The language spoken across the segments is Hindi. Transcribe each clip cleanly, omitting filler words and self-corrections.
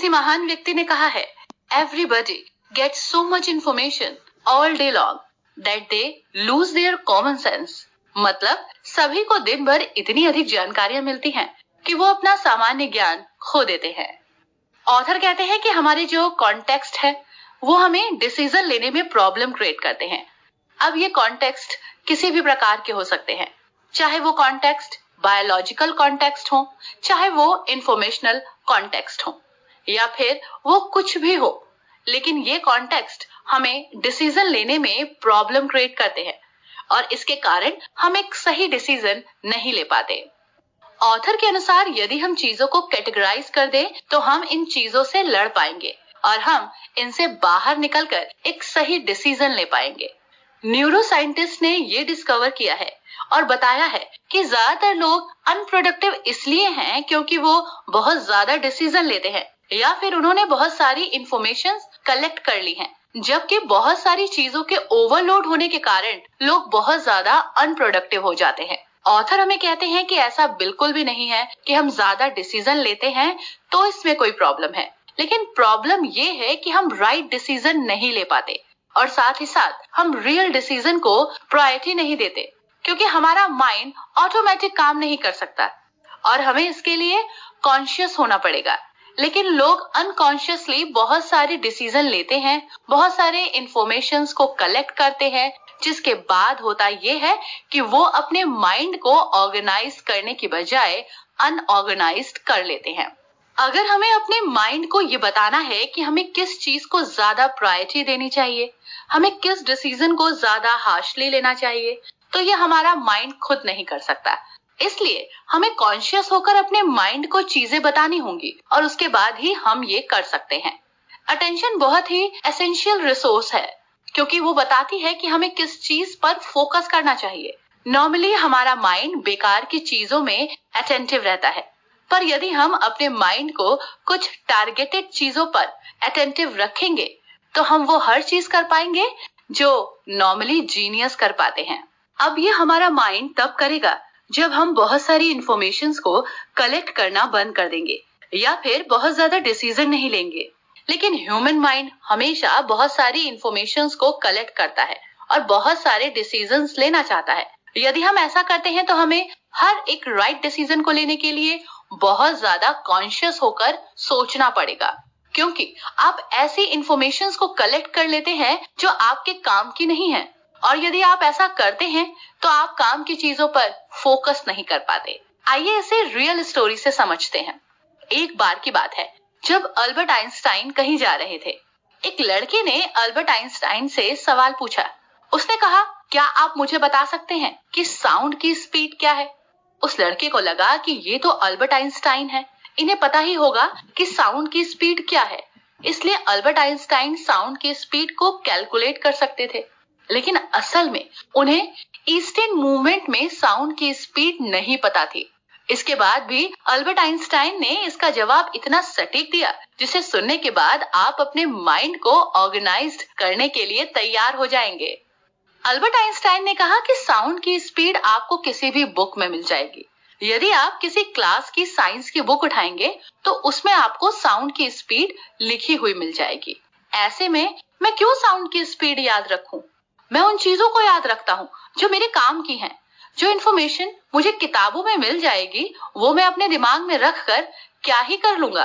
किसी महान व्यक्ति ने कहा है, everybody gets so much information all day long that they lose their common sense. मतलब सभी को दिन भर इतनी अधिक जानकारियां मिलती हैं कि वो अपना सामान्य ज्ञान खो देते हैं। ऑथर कहते हैं कि हमारे जो कॉन्टेक्स्ट है वो हमें डिसीजन लेने में प्रॉब्लम क्रिएट करते हैं। अब ये कॉन्टेक्स्ट किसी भी प्रकार के हो सकते हैं, चाहे वो कॉन्टेक्स्ट बायोलॉजिकल कॉन्टेक्स्ट हो, चाहे वो इंफॉर्मेशनल कॉन्टेक्स्ट हो, या फिर वो कुछ भी हो, लेकिन ये कॉन्टेक्स्ट हमें डिसीजन लेने में प्रॉब्लम क्रिएट करते हैं और इसके कारण हम एक सही डिसीजन नहीं ले पाते। ऑथर के अनुसार यदि हम चीजों को कैटेगराइज कर दें तो हम इन चीजों से लड़ पाएंगे और हम इनसे बाहर निकलकर एक सही डिसीजन ले पाएंगे। न्यूरो साइंटिस्ट ने ये डिस्कवर किया है और बताया है कि ज्यादातर लोग अनप्रोडक्टिव इसलिए हैं क्योंकि वो बहुत ज्यादा डिसीजन लेते हैं या फिर उन्होंने बहुत सारी इंफॉर्मेशन कलेक्ट कर ली हैं, जबकि बहुत सारी चीजों के ओवरलोड होने के कारण लोग बहुत ज्यादा अनप्रोडक्टिव हो जाते हैं। ऑथर हमें कहते हैं कि ऐसा बिल्कुल भी नहीं है कि हम ज्यादा डिसीजन लेते हैं तो इसमें कोई प्रॉब्लम है, लेकिन प्रॉब्लम ये है कि हम राइट डिसीजन नहीं ले पाते और साथ ही साथ हम रियल डिसीजन को प्रायोरिटी नहीं देते क्योंकि हमारा माइंड ऑटोमेटिक काम नहीं कर सकता और हमें इसके लिए कॉन्शियस होना पड़ेगा। लेकिन लोग अनकॉन्शियसली बहुत सारी डिसीजन लेते हैं, बहुत सारे इंफॉर्मेशंस को कलेक्ट करते हैं, जिसके बाद होता यह है कि वो अपने माइंड को ऑर्गेनाइज करने की बजाय अनऑर्गेनाइज्ड कर लेते हैं। अगर हमें अपने माइंड को ये बताना है कि हमें किस चीज को ज्यादा प्रायोरिटी देनी चाहिए, हमें किस डिसीजन को ज्यादा हार्शली लेना चाहिए, तो ये हमारा माइंड खुद नहीं कर सकता। इसलिए हमें कॉन्शियस होकर अपने माइंड को चीजें बतानी होंगी और उसके बाद ही हम ये कर सकते हैं। अटेंशन बहुत ही एसेंशियल रिसोर्स है क्योंकि वो बताती है कि हमें किस चीज पर फोकस करना चाहिए। नॉर्मली हमारा माइंड बेकार की चीजों में अटेंटिव रहता है, पर यदि हम अपने माइंड को कुछ टारगेटेड चीजों पर अटेंटिव रखेंगे तो हम वो हर चीज कर पाएंगे जो नॉर्मली जीनियस कर पाते हैं। अब ये हमारा माइंड तब करेगा जब हम बहुत सारी इंफॉर्मेशंस को कलेक्ट करना बंद कर देंगे या फिर बहुत ज्यादा डिसीजन नहीं लेंगे। लेकिन ह्यूमन माइंड हमेशा बहुत सारी इंफॉर्मेशंस को कलेक्ट करता है और बहुत सारे डिसीजंस लेना चाहता है। यदि हम ऐसा करते हैं तो हमें हर एक राइट डिसीजन को लेने के लिए बहुत ज्यादा कॉन्शियस होकर सोचना पड़ेगा, क्योंकि आप ऐसी इंफॉर्मेशंस को कलेक्ट कर लेते हैं जो आपके काम की नहीं है और यदि आप ऐसा करते हैं तो आप काम की चीजों पर फोकस नहीं कर पाते। आइए इसे रियल स्टोरी से समझते हैं। एक बार की बात है जब अल्बर्ट आइंस्टाइन कहीं जा रहे थे। एक लड़के ने अल्बर्ट आइंस्टाइन से सवाल पूछा। उसने कहा, क्या आप मुझे बता सकते हैं कि साउंड की स्पीड क्या है? उस लड़के को लगा कि ये तो अल्बर्ट आइंस्टाइन है, इन्हें पता ही होगा कि साउंड की स्पीड क्या है, इसलिए अल्बर्ट आइंस्टाइन साउंड की स्पीड को कैलकुलेट कर सकते थे। लेकिन असल में उन्हें ईस्टर्न मूवमेंट में साउंड की स्पीड नहीं पता थी। इसके बाद भी अल्बर्ट आइंस्टाइन ने इसका जवाब इतना सटीक दिया जिसे सुनने के बाद आप अपने माइंड को ऑर्गेनाइज्ड करने के लिए तैयार हो जाएंगे। अल्बर्ट आइंस्टाइन ने कहा कि साउंड की स्पीड आपको किसी भी बुक में मिल जाएगी। यदि आप किसी क्लास की साइंस की बुक उठाएंगे तो उसमें आपको साउंड की स्पीड लिखी हुई मिल जाएगी। ऐसे में मैं क्यों साउंड की स्पीड याद रखूं? मैं उन चीजों को याद रखता हूँ जो मेरे काम की हैं। जो इन्फॉर्मेशन मुझे किताबों में मिल जाएगी वो मैं अपने दिमाग में रखकर क्या ही कर लूंगा।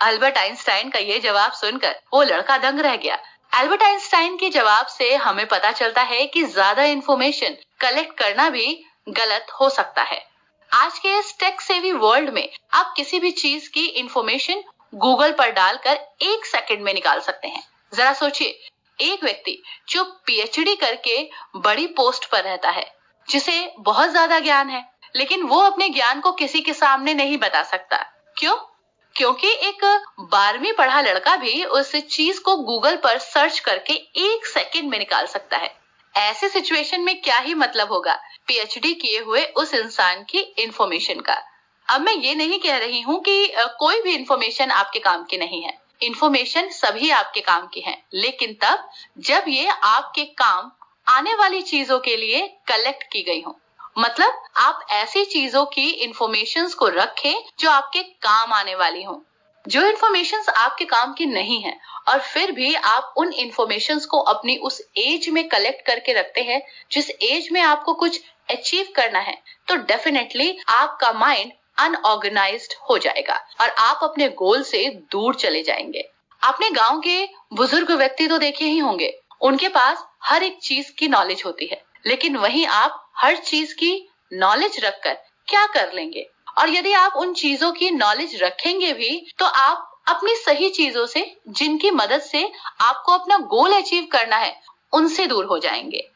अल्बर्ट आइंस्टाइन का ये जवाब सुनकर वो लड़का दंग रह गया। अल्बर्ट आइंस्टाइन के जवाब से हमें पता चलता है कि ज्यादा इंफॉर्मेशन कलेक्ट करना भी गलत हो सकता है। आज के इस टेक सेवी वर्ल्ड में आप किसी भी चीज की इंफॉर्मेशन गूगल पर डालकर 1 सेकंड में निकाल सकते हैं। जरा सोचिए, एक व्यक्ति जो पीएचडी करके बड़ी पोस्ट पर रहता है, जिसे बहुत ज्यादा ज्ञान है, लेकिन वो अपने ज्ञान को किसी के सामने नहीं बता सकता। क्यों? क्योंकि एक 12वीं पढ़ा लड़का भी उस चीज को गूगल पर सर्च करके 1 सेकंड में निकाल सकता है। ऐसे सिचुएशन में क्या ही मतलब होगा पीएचडी किए हुए उस इंसान की इंफॉर्मेशन का। अब मैं ये नहीं कह रही हूँ कि कोई भी इंफॉर्मेशन आपके काम की नहीं है। इंफॉर्मेशन सभी आपके काम की है, लेकिन तब जब ये आपके काम आने वाली चीजों के लिए कलेक्ट की गई हो। मतलब आप ऐसी चीजों की इंफॉर्मेशंस को रखें जो आपके काम आने वाली हो। जो इन्फॉर्मेशंस आपके काम की नहीं है और फिर भी आप उन इन्फॉर्मेशंस को अपनी उस एज में कलेक्ट करके रखते हैं जिस एज में आपको कुछ अचीव करना है, तो डेफिनेटली आपका माइंड अनऑर्गेनाइज्ड हो जाएगा और आप अपने गोल से दूर चले जाएंगे। आपने गांव के बुजुर्ग व्यक्ति तो देखे ही होंगे, उनके पास हर एक चीज की नॉलेज होती है, लेकिन वहीं आप हर चीज की नॉलेज रखकर क्या कर लेंगे? और यदि आप उन चीजों की नॉलेज रखेंगे भी तो आप अपनी सही चीजों से, जिनकी मदद से आपको अपना गोल अचीव करना है, उनसे दूर हो जाएंगे।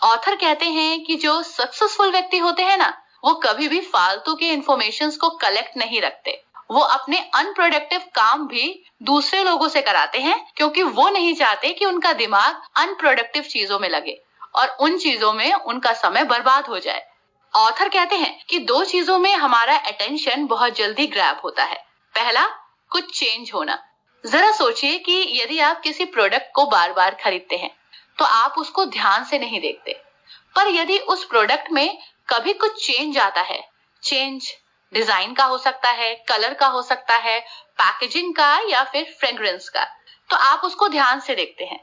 ऑथर कहते हैं कि जो सक्सेसफुल व्यक्ति होते हैं ना, वो कभी भी फालतू के इंफॉर्मेशंस को कलेक्ट नहीं रखते। वो अपने अनप्रोडक्टिव काम भी दूसरे लोगों से कराते हैं क्योंकि वो नहीं चाहते कि उनका दिमाग अनप्रोडक्टिव चीजों में लगे और उन चीजों में उनका समय बर्बाद हो जाए। ऑथर कहते हैं कि दो चीजों में हमारा अटेंशन बहुत जल्दी ग्रैब होता है। पहला, कुछ चेंज होना। जरा सोचिए कि यदि आप किसी प्रोडक्ट को बार बार खरीदते हैं तो आप उसको ध्यान से नहीं देखते, पर यदि उस प्रोडक्ट में कभी कुछ चेंज आता है, चेंज डिजाइन का हो सकता है, कलर का हो सकता है, पैकेजिंग का या फिर फ्रेग्रेंस का, तो आप उसको ध्यान से देखते हैं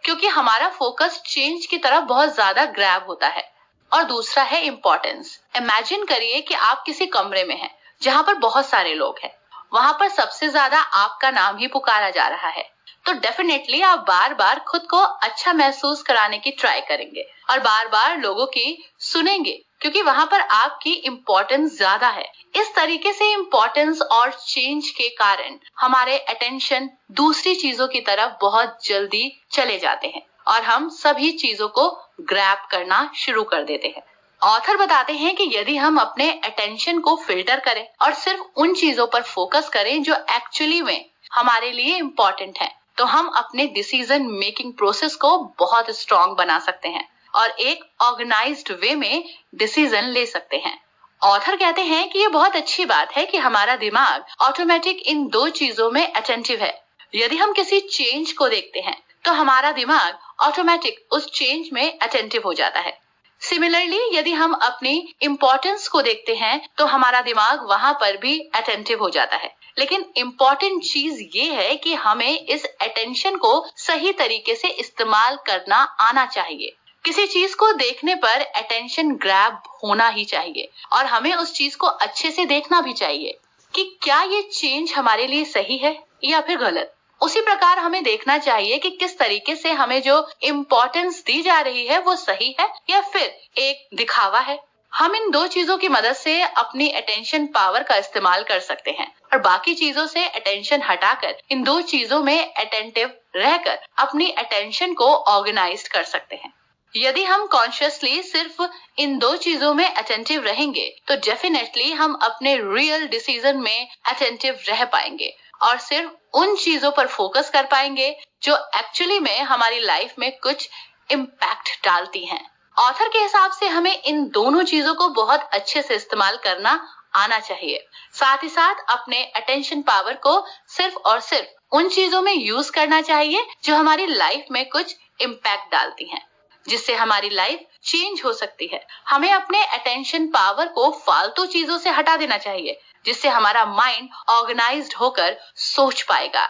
क्योंकि हमारा फोकस चेंज की तरफ बहुत ज्यादा ग्रैब होता है। और दूसरा है इम्पोर्टेंस। इमेजिन करिए कि आप किसी कमरे में हैं जहां पर बहुत सारे लोग हैं, वहां पर सबसे ज्यादा आपका नाम ही पुकारा जा रहा है, तो डेफिनेटली आप बार बार खुद को अच्छा महसूस कराने की ट्राई करेंगे और बार बार लोगों की सुनेंगे क्योंकि वहां पर आपकी इम्पोर्टेंस ज्यादा है। इस तरीके से इम्पोर्टेंस और चेंज के कारण हमारे अटेंशन दूसरी चीजों की तरफ बहुत जल्दी चले जाते हैं और हम सभी चीजों को ग्रैब करना शुरू कर देते हैं। ऑथर बताते हैं कि यदि हम अपने अटेंशन को फिल्टर करें और सिर्फ उन चीजों पर फोकस करें जो एक्चुअली में हमारे लिए इम्पोर्टेंट है, तो हम अपने डिसीजन मेकिंग प्रोसेस को बहुत स्ट्रॉन्ग बना सकते हैं और एक ऑर्गेनाइज्ड वे में डिसीजन ले सकते हैं। ऑथर कहते हैं कि ये बहुत अच्छी बात है कि हमारा दिमाग ऑटोमेटिक इन दो चीजों में अटेंटिव है। यदि हम किसी चेंज को देखते हैं तो हमारा दिमाग ऑटोमेटिक उस चेंज में अटेंटिव हो जाता है। सिमिलरली यदि हम अपनी इम्पोर्टेंस को देखते हैं तो हमारा दिमाग वहां पर भी अटेंटिव हो जाता है। लेकिन इम्पोर्टेंट चीज ये है कि हमें इस अटेंशन को सही तरीके से इस्तेमाल करना आना चाहिए। किसी चीज को देखने पर अटेंशन ग्रैब होना ही चाहिए और हमें उस चीज को अच्छे से देखना भी चाहिए कि क्या ये चेंज हमारे लिए सही है या फिर गलत। उसी प्रकार हमें देखना चाहिए कि किस तरीके से हमें जो इम्पोर्टेंस दी जा रही है वो सही है या फिर एक दिखावा है। हम इन दो चीजों की मदद से अपनी अटेंशन पावर का इस्तेमाल कर सकते हैं और बाकी चीजों से अटेंशन हटाकर इन दो चीजों में अटेंटिव रहकर अपनी अटेंशन को ऑर्गेनाइज कर सकते हैं। यदि हम कॉन्शियसली सिर्फ इन दो चीजों में अटेंटिव रहेंगे तो डेफिनेटली हम अपने रियल डिसीजन में अटेंटिव रह पाएंगे और सिर्फ उन चीजों पर फोकस कर पाएंगे जो एक्चुअली में हमारी लाइफ में कुछ इम्पैक्ट डालती हैं। ऑथर के हिसाब से हमें इन दोनों चीजों को बहुत अच्छे से इस्तेमाल करना आना चाहिए। साथ ही साथ अपने अटेंशन पावर को सिर्फ और सिर्फ उन चीजों में यूज करना चाहिए जो हमारी लाइफ में कुछ इम्पैक्ट डालती हैं, जिससे हमारी लाइफ चेंज हो सकती है। हमें अपने अटेंशन पावर को फालतू चीजों से हटा देना चाहिए जिससे हमारा माइंड ऑर्गेनाइज्ड होकर सोच पाएगा।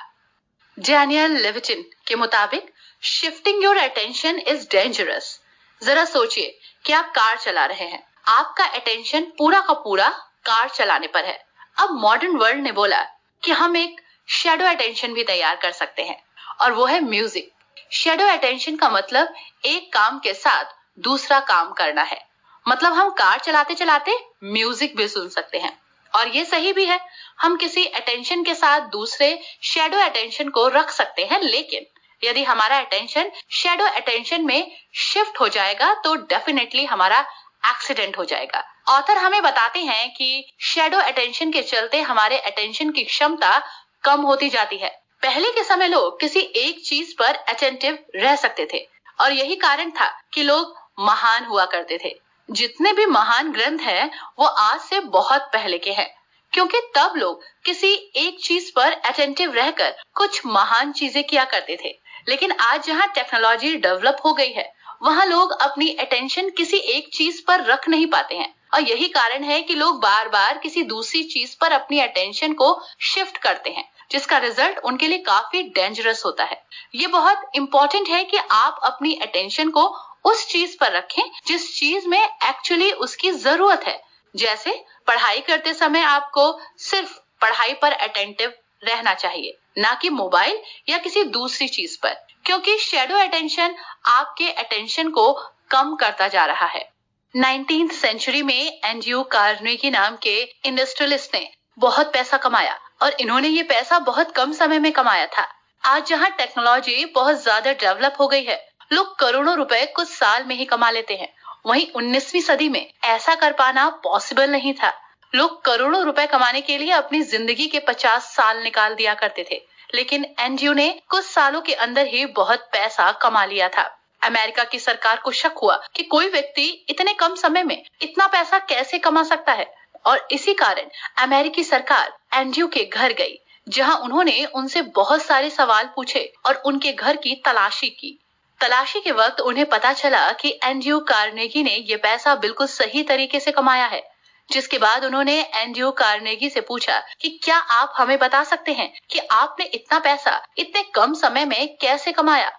डैनियल लेविटिन के मुताबिक shifting your attention is dangerous. जरा सोचिए कि आप कार चला रहे हैं, आपका अटेंशन पूरा का पूरा कार चलाने पर है। अब मॉडर्न वर्ल्ड ने बोला कि हम एक शैडो अटेंशन भी तैयार कर सकते हैं और वो है म्यूजिक। शैडो अटेंशन का मतलब एक काम के साथ दूसरा काम करना है। मतलब हम कार चलाते चलाते म्यूजिक भी सुन सकते हैं और ये सही भी है। हम किसी अटेंशन के साथ दूसरे शैडो अटेंशन को रख सकते हैं, लेकिन यदि हमारा अटेंशन शैडो अटेंशन में शिफ्ट हो जाएगा तो डेफिनेटली हमारा एक्सीडेंट हो जाएगा। ऑथर हमें बताते हैं कि शैडो अटेंशन के चलते हमारे अटेंशन की क्षमता कम होती जाती है। पहले के समय लोग किसी एक चीज पर अटेंटिव रह सकते थे और यही कारण था कि लोग महान हुआ करते थे। जितने भी महान ग्रंथ हैं वो आज से बहुत पहले के हैं, क्योंकि तब लोग किसी एक चीज पर अटेंटिव रहकर कुछ महान चीजें किया करते थे। लेकिन आज जहाँ टेक्नोलॉजी डेवलप हो गई है वहाँ लोग अपनी अटेंशन किसी एक चीज पर रख नहीं पाते हैं और यही कारण है कि लोग बार बार किसी दूसरी चीज पर अपनी अटेंशन को शिफ्ट करते हैं, जिसका रिजल्ट उनके लिए काफी डेंजरस होता है। ये बहुत इंपॉर्टेंट है कि आप अपनी अटेंशन को उस चीज पर रखें जिस चीज में एक्चुअली उसकी जरूरत है। जैसे पढ़ाई करते समय आपको सिर्फ पढ़ाई पर अटेंटिव रहना चाहिए, ना कि मोबाइल या किसी दूसरी चीज पर, क्योंकि शैडो अटेंशन आपके अटेंशन को कम करता जा रहा है। 19th सेंचुरी में एंड्रयू कार्नेगी नाम के इंडस्ट्रियलिस्ट ने बहुत पैसा कमाया और इन्होंने ये पैसा बहुत कम समय में कमाया था। आज जहाँ टेक्नोलॉजी बहुत ज्यादा डेवलप हो गई है, लोग करोड़ों रुपए कुछ साल में ही कमा लेते हैं। वहीं 19वीं सदी में ऐसा कर पाना पॉसिबल नहीं था। लोग करोड़ों रुपए कमाने के लिए अपनी जिंदगी के 50 साल निकाल दिया करते थे, लेकिन एंड्रयू ने कुछ सालों के अंदर ही बहुत पैसा कमा लिया था। अमेरिका की सरकार को शक हुआ कि कोई व्यक्ति इतने कम समय में इतना पैसा कैसे कमा सकता है, और इसी कारण अमेरिकी सरकार एंड्रयू के घर गई, जहां उन्होंने उनसे बहुत सारे सवाल पूछे और उनके घर की तलाशी की। तलाशी के वक्त उन्हें पता चला कि एंड्रयू कार्नेगी ने ये पैसा बिल्कुल सही तरीके से कमाया है। जिसके बाद उन्होंने एंड्रयू कार्नेगी से पूछा कि क्या आप हमें बता सकते हैं कि आपने इतना पैसा इतने कम समय में कैसे कमाया।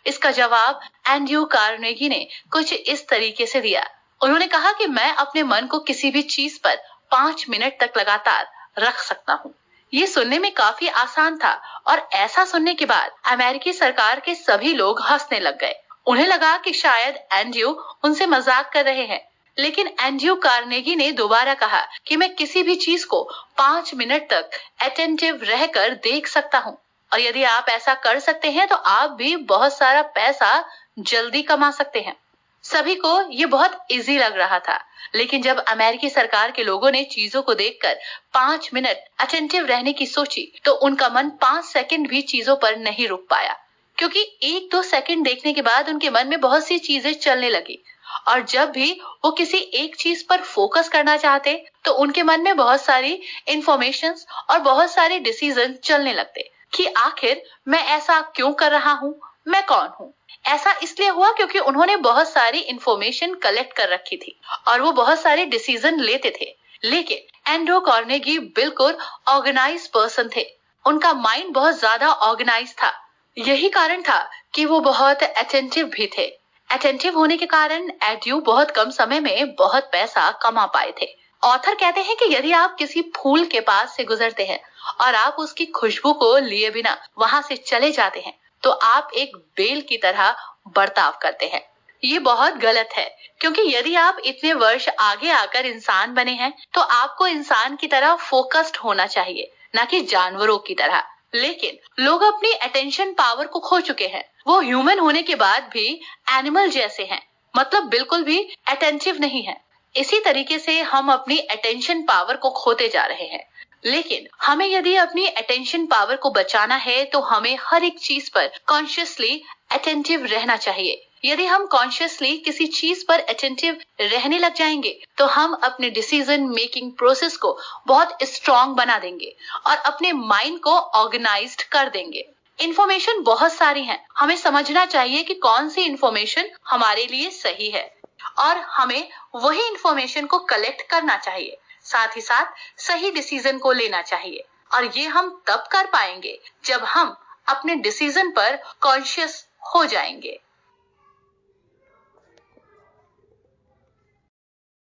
इसका जवाब एंड्रयू कार्नेगी ने कुछ इस तरीके से दिया। उन्होंने कहा कि मैं अपने मन को किसी भी चीज पर 5 मिनट तक लगातार रख सकता हूँ। ये सुनने में काफी आसान था और ऐसा सुनने के बाद अमेरिकी सरकार के सभी लोग हंसने लग गए। उन्हें लगा कि शायद एंड्रयू उनसे मजाक कर रहे हैं, लेकिन एंड्रयू कार्नेगी ने दोबारा कहा कि मैं किसी भी चीज को 5 मिनट तक अटेंटिव रहकर देख सकता हूँ, और यदि आप ऐसा कर सकते हैं तो आप भी बहुत सारा पैसा जल्दी कमा सकते हैं। सभी को ये बहुत इजी लग रहा था, लेकिन जब अमेरिकी सरकार के लोगों ने चीजों को देखकर 5 मिनट अटेंटिव रहने की सोची, तो उनका मन 5 सेकंड भी चीजों पर नहीं रुक पाया, क्योंकि 1-2 सेकंड देखने के बाद उनके मन में बहुत सी चीजें चलने लगी, और जब भी वो किसी एक चीज पर फोकस करना चाहते तो उनके मन में बहुत सारी इंफॉर्मेशंस और बहुत सारे डिसीजन चलने लगते कि आखिर मैं ऐसा क्यों कर रहा हूँ, मैं कौन हूँ। ऐसा इसलिए हुआ क्योंकि उन्होंने बहुत सारी इंफॉर्मेशन कलेक्ट कर रखी थी और वो बहुत सारे डिसीजन लेते थे। लेकिन एंड्रयू कार्नेगी बिल्कुल ऑर्गेनाइज पर्सन थे। उनका माइंड बहुत ज्यादा ऑर्गेनाइज था। यही कारण था कि वो बहुत अटेंटिव भी थे। अटेंटिव होने के कारण एंड्रयू बहुत कम समय में बहुत पैसा कमा पाए थे। ऑथर कहते हैं कि यदि आप किसी फूल के पास से गुजरते हैं और आप उसकी खुशबू को लिए बिना वहां से चले जाते हैं, तो आप एक बेल की तरह बर्ताव करते हैं। ये बहुत गलत है, क्योंकि यदि आप इतने वर्ष आगे आकर इंसान बने हैं तो आपको इंसान की तरह फोकस्ड होना चाहिए, ना कि जानवरों की तरह। लेकिन लोग अपनी अटेंशन पावर को खो चुके हैं। वो ह्यूमन होने के बाद भी एनिमल जैसे हैं, मतलब बिल्कुल भी अटेंटिव नहीं है। इसी तरीके से हम अपनी अटेंशन पावर को खोते जा रहे हैं। लेकिन हमें यदि अपनी अटेंशन पावर को बचाना है तो हमें हर एक चीज पर कॉन्शियसली अटेंटिव रहना चाहिए। यदि हम कॉन्शियसली किसी चीज पर अटेंटिव रहने लग जाएंगे तो हम अपने डिसीजन मेकिंग प्रोसेस को बहुत स्ट्रॉन्ग बना देंगे और अपने माइंड को ऑर्गेनाइज्ड कर देंगे। इंफॉर्मेशन बहुत सारी है, हमें समझना चाहिए कि कौन सी इंफॉर्मेशन हमारे लिए सही है और हमें वही इंफॉर्मेशन को कलेक्ट करना चाहिए। साथ ही साथ सही डिसीजन को लेना चाहिए, और ये हम तब कर पाएंगे जब हम अपने डिसीजन पर कॉन्शियस हो जाएंगे।